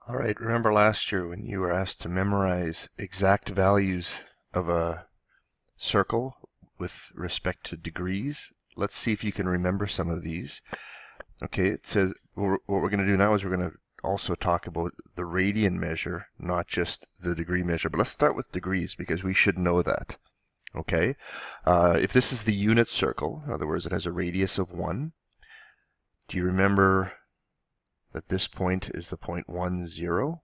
All right, remember last year when you were asked to memorize exact values of a circle with respect to degrees? Let's see if you can remember some of these. Okay, it says what we're going to do now is we're going to also talk about the radian measure, not just the degree measure. But let's start with degrees because we should know that. Okay, if this is the unit circle, in other words, it has a radius of 1, do you remember that this point is the point 1, 0?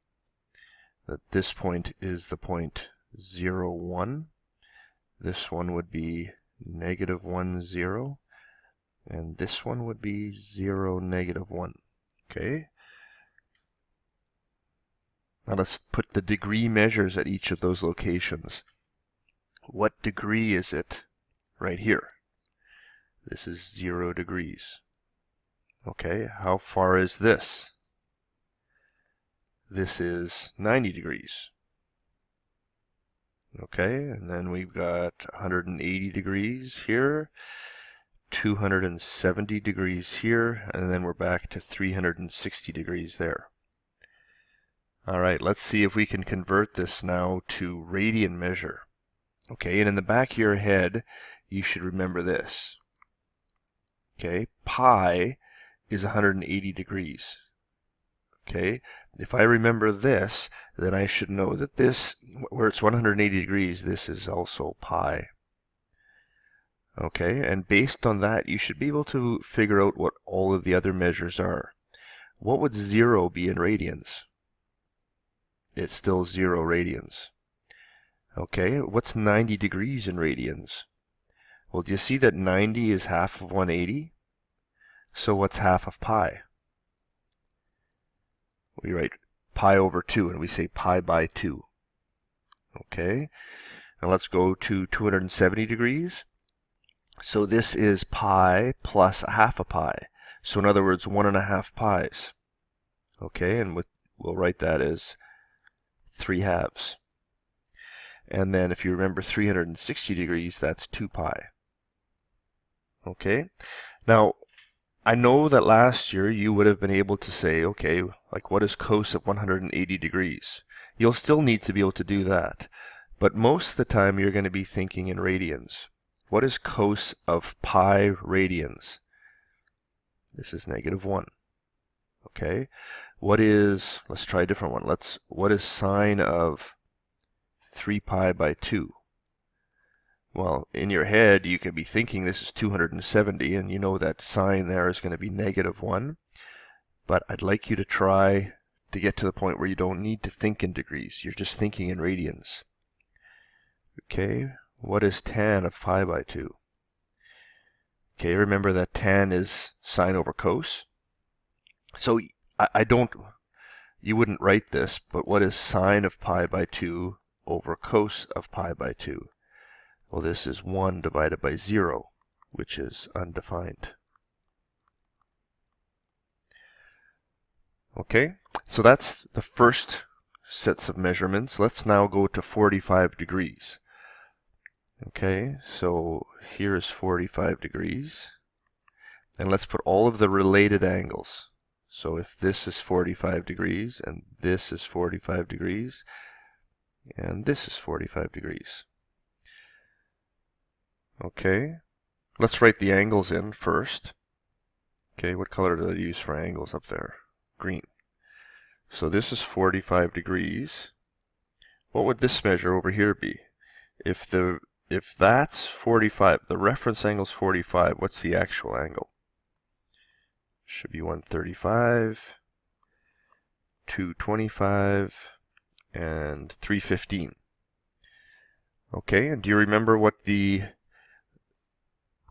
That this point is the point 0, 1. This one would be negative 1, 0. And this one would be 0, negative 1. Okay? Now let's put the degree measures at each of those locations. What degree is it right here? This is 0 degrees. Okay, how far is this? This is 90 degrees. Okay, and then we've got 180 degrees here, 270 degrees here, and then we're back to 360 degrees there. All right, let's see if we can convert this now to radian measure. Okay, and in the back of your head, you should remember this. Okay, pi is 180 degrees. Okay, if I remember this, then I should know that this, where it's 180 degrees, this is also pi. Okay, and based on that, you should be able to figure out what all of the other measures are. What would 0 be in radians? It's still 0 radians. Okay, what's 90 degrees in radians? Well, do you see that 90 is half of 180? So what's half of pi? We write pi over 2, and we say pi by 2. Okay, now let's go to 270 degrees. So this is pi plus a half a pi. So in other words, 1.5 pi's. Okay, and we'll write that as 3 halves. And then if you remember 360 degrees, that's 2 pi. Okay, now I know that last year you would have been able to say, okay, like what is cos of 180 degrees? You'll still need to be able to do that. But most of the time you're going to be thinking in radians. What is cos of pi radians? This is negative 1. Okay, what is, let's try a different one. What is sine of 3 pi by 2? Well, in your head, you could be thinking this is 270, and you know that sine there is going to be negative 1. But I'd like you to try to get to the point where you don't need to think in degrees. You're just thinking in radians. Okay, what is tan of pi by 2? Okay, remember that tan is sine over cos. So you wouldn't write this, but what is sine of pi by 2 over cos of pi by 2? Well, this is 1 divided by 0, which is undefined. Okay, so that's the first sets of measurements. Let's now go to 45 degrees. Okay, so here is 45 degrees. And let's put all of the related angles. So if this is 45 degrees, and this is 45 degrees, and this is 45 degrees. Okay, let's write the angles in first. Okay, what color did I use for angles up there? Green. So this is 45 degrees. What would this measure over here be? If that's 45, the reference angle is 45, what's the actual angle? Should be 135, 225, and 315. Okay, and do you remember what the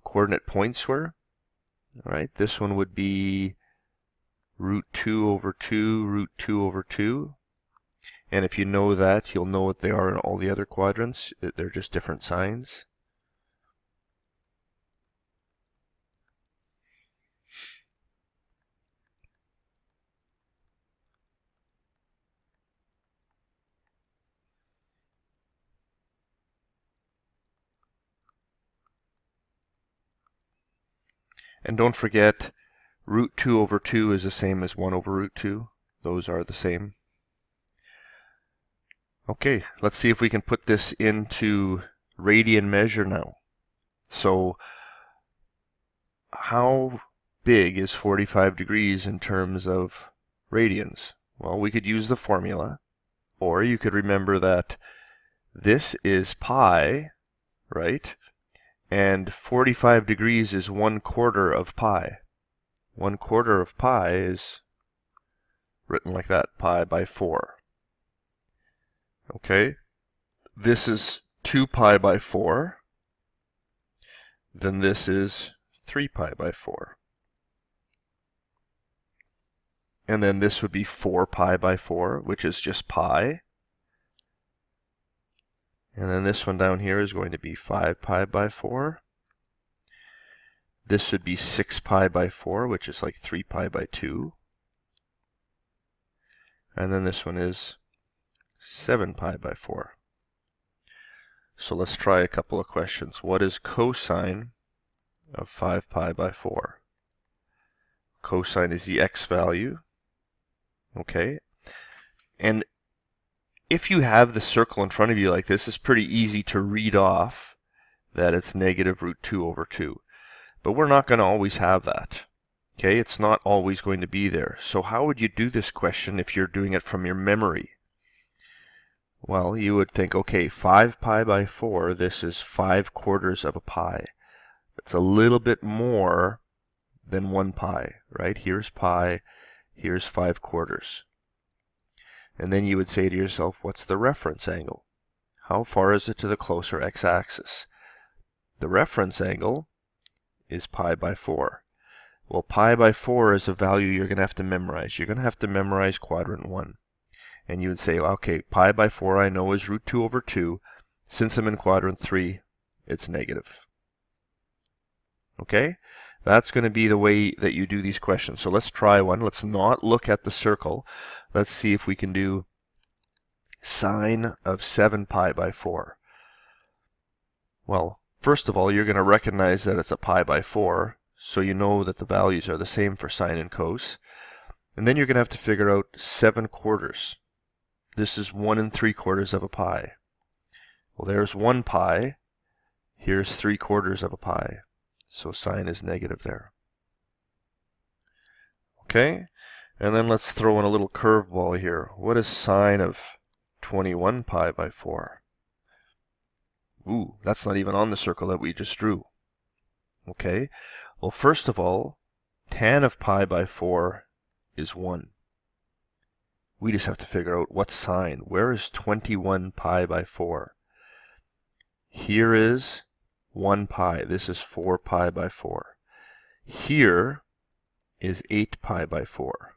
coordinate points were? All right, this one would be root 2 over 2, root 2 over 2. And if you know that, you'll know what they are in all the other quadrants. They're just different signs. And don't forget, root 2 over 2 is the same as 1 over root 2. Those are the same. Okay, let's see if we can put this into radian measure now. So how big is 45 degrees in terms of radians? Well, we could use the formula, or you could remember that this is pi, right? And 45 degrees is 1/4 of pi. 1/4 of pi is written like that, pi by 4. Okay, this is 2 pi by 4. Then this is 3 pi by 4. And then this would be 4 pi by 4, which is just pi. And then this one down here is going to be 5 pi by 4. This would be 6 pi by 4, which is like 3 pi by 2. And then this one is 7 pi by 4. So let's try a couple of questions. What is cosine of 5 pi by 4? Cosine is the x value. Okay. And if you have the circle in front of you like this, it's pretty easy to read off that it's negative root 2 over 2. But we're not going to always have that. Okay, it's not always going to be there. So how would you do this question if you're doing it from your memory? Well, you would think, okay, 5 pi by 4, this is 5/4 of a pi. It's a little bit more than 1 pi, right? Here's pi, here's 5/4. And then you would say to yourself, what's the reference angle? How far is it to the closer x-axis? The reference angle is pi by 4. Well, pi by 4 is a value you're going to have to memorize. You're going to have to memorize quadrant 1. And you would say, okay, pi by 4 I know is root 2 over 2. Since I'm in quadrant 3, it's negative. Okay? That's going to be the way that you do these questions. So let's try one. Let's not look at the circle. Let's see if we can do sine of 7 pi by 4. Well, first of all, you're going to recognize that it's a pi by 4, so you know that the values are the same for sine and cos. And then you're going to have to figure out 7/4. This is 1 3/4 of a pi. Well, there's 1 pi. Here's 3/4 of a pi. So sine is negative there. Okay, and then let's throw in a little curveball here. What is sine of 21 pi by 4? Ooh, that's not even on the circle that we just drew. Okay, well, first of all, tan of pi by 4 is 1. We just have to figure out what sine. Where is 21 pi by 4? Here is 1 pi. This is 4 pi by 4. Here is 8 pi by 4.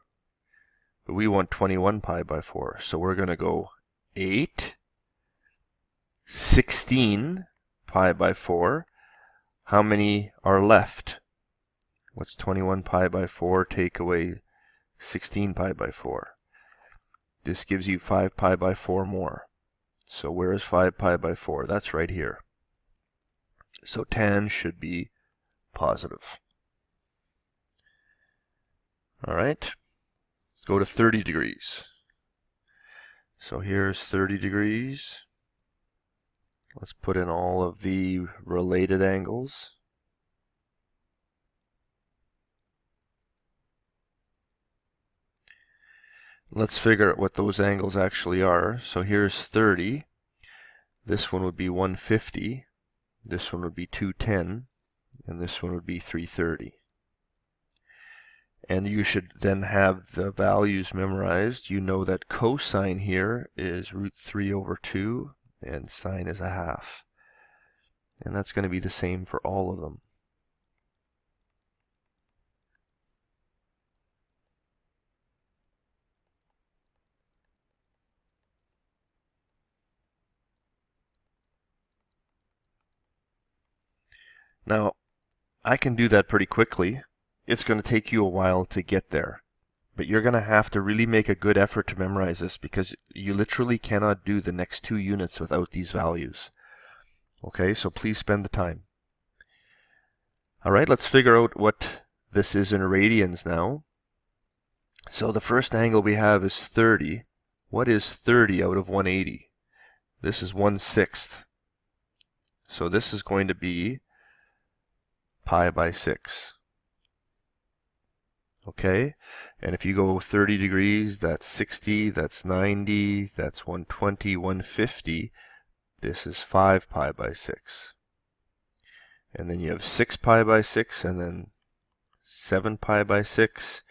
But we want 21 pi by 4. So we're going to go 8, 16 pi by 4. How many are left? What's 21 pi by 4 take away 16 pi by 4? This gives you 5 pi by 4 more. So where is 5 pi by 4? That's right here. So tan should be positive. All right, let's go to 30 degrees. So here's 30 degrees. Let's put in all of the related angles. Let's figure out what those angles actually are. So here's 30. This one would be 150. This one would be 210. And this one would be 330. And you should then have the values memorized. You know that cosine here is root 3 over 2, and sine is 1/2. And that's going to be the same for all of them. Now, I can do that pretty quickly. It's going to take you a while to get there. But you're going to have to really make a good effort to memorize this because you literally cannot do the next 2 units without these values. Okay, so please spend the time. All right, let's figure out what this is in radians now. So the first angle we have is 30. What is 30 out of 180? This is 1/6. So this is going to be pi by 6. Okay? And if you go 30 degrees, that's 60, that's 90, that's 120, 150. This is 5 pi by 6. And then you have 6 pi by 6, and then 7 pi by 6,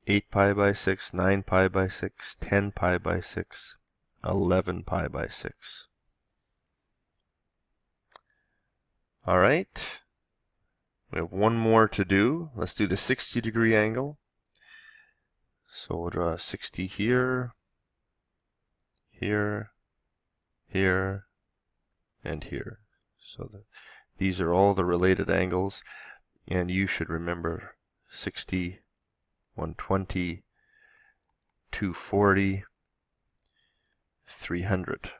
8 pi by 6, 9 pi by 6, 10 pi by 6, 11 pi by 6. All right. We have one more to do. Let's do the 60-degree angle. So we'll draw 60 here, here, here, and here. So these are all the related angles, and you should remember 60, 120, 240, 300.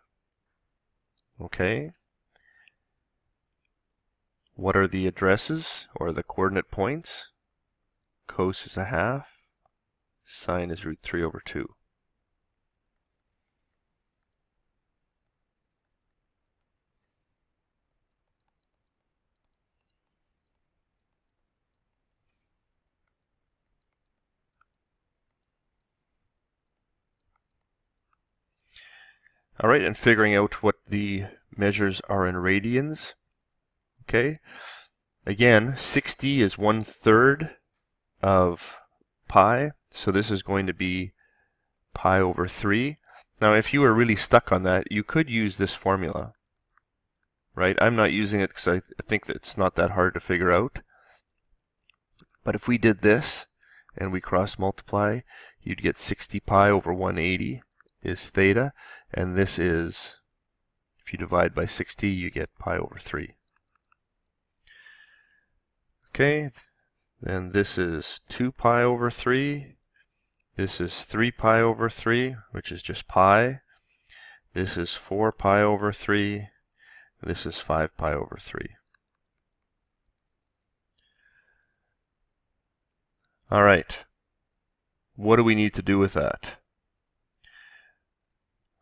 Okay? What are the addresses, or the coordinate points? Cos is 1/2. Sine is √3/2. All right, and figuring out what the measures are in radians. Okay, again, 60 is 1/3 of pi, so this is going to be pi over 3. Now, if you were really stuck on that, you could use this formula, right? I'm not using it because I think that it's not that hard to figure out. But if we did this and we cross multiply, you'd get 60 pi over 180 is theta, and this is, if you divide by 60, you get pi over 3. Okay, then this is 2 pi over 3. This is 3 pi over 3, which is just pi. This is 4 pi over 3. This is 5 pi over 3. All right. What do we need to do with that?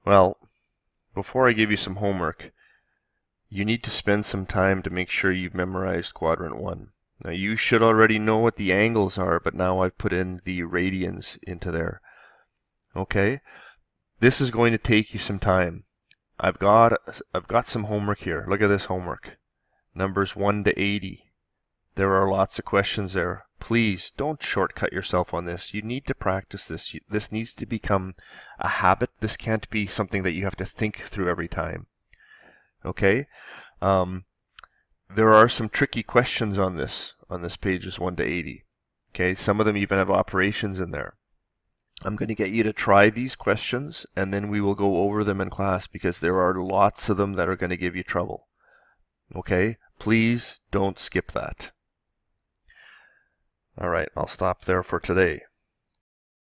Well, before I give you some homework, you need to spend some time to make sure you've memorized quadrant 1. Now, you should already know what the angles are, but now I've put in the radians into there. Okay? This is going to take you some time. I've got some homework here. Look at this homework. Numbers 1 to 80. There are lots of questions there. Please don't shortcut yourself on this. You need to practice this. This needs to become a habit. This can't be something that you have to think through every time. Okay? There are some tricky questions on this pages 1 to 80. Okay? Some of them even have operations in there. I'm going to get you to try these questions, and then we will go over them in class, because there are lots of them that are going to give you trouble. Okay? Please don't skip that. All right, I'll stop there for today.